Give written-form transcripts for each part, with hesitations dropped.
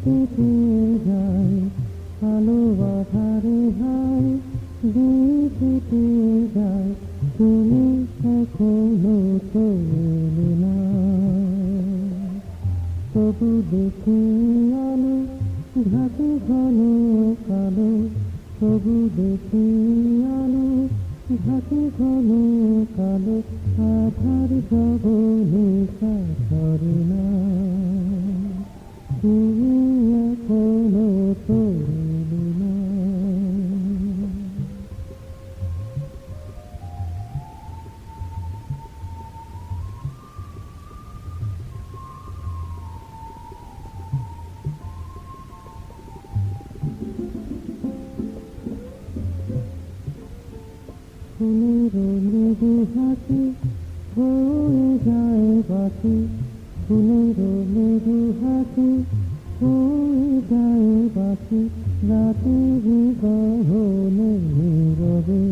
কেটে যায়, আলো আধারে হায় দিন কেটে যায়, তুমি এখনো তো এলে না। তবু দেখি আলো ঢাকে ঘন কালো, তবু দেখি আলো ঢাকে ঘন কালো, আধার জগনে ধরে না, তুমি এখনো তো এলে না। ফুলের মৃদু হাসি হয়ে যায় বাসি, ফুলের মৃদু হাসি হয়ে যায় বাসি, রাতের গহনে নীরবে।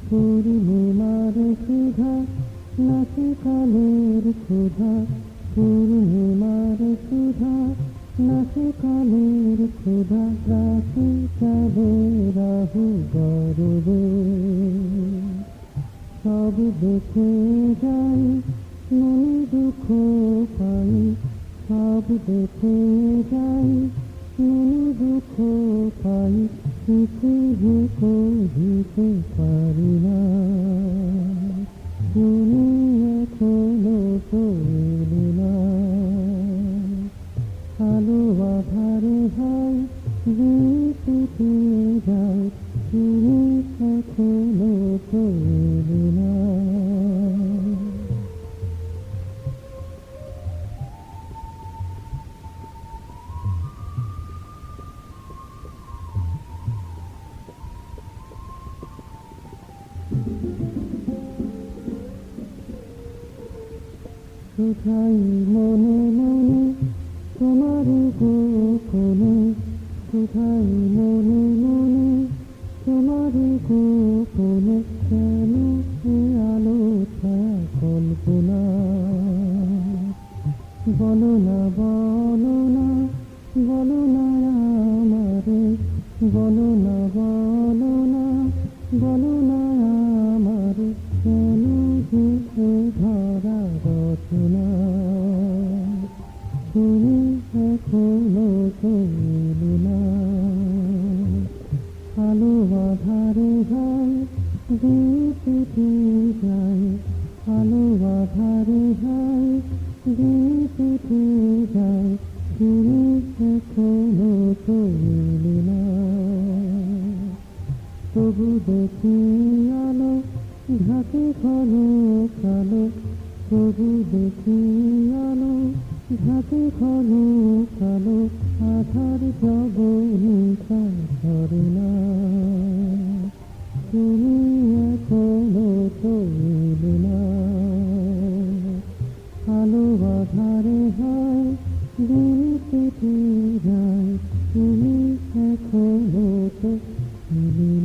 পূর্ণিমার সুধা নাচে কালের ক্ষুধা, পূর্ণিমার সুধা নাচে কালের ক্ষুধা, রাতে চলে রাহু গর্বে। সব দেখে যাই মনে দুঃখ পাই, সব দেখে যাই মনে দুঃখ পাই, কিছু যে কহিতে পারি না, তুমি এখনো তো এলে না। আলো আধারে হয় দিন কেটে যায়, তুমি এখনো তো এলে না। কোথায় মনে মনে তোমার গোপনে, কোথায় মনে মনে তোমার গোপনে, কেন এ আলোটা কল্পনা। বলো না বলো না বলো না আমারে, বলো না বলো না বলো না আমারে, কেন যে এ ধরা রচনা, তুমি এখনো তো এলে না। আলো আধারে হয় দিন কেটে যায়, আলো আধারে হয় দিন কেটে যায়, তুমি এখনো তো এলে না। তবু দেখি আলো ঢাকে ঘন কালো, তবু দেখি আলো ঢাকে ঘন কালো, আধার জগনে ধরে না, তুমি এখনো তো এলে না। আলো আধারে হয় দিন কেটে যায়, তুমি এখনো তো এলে না।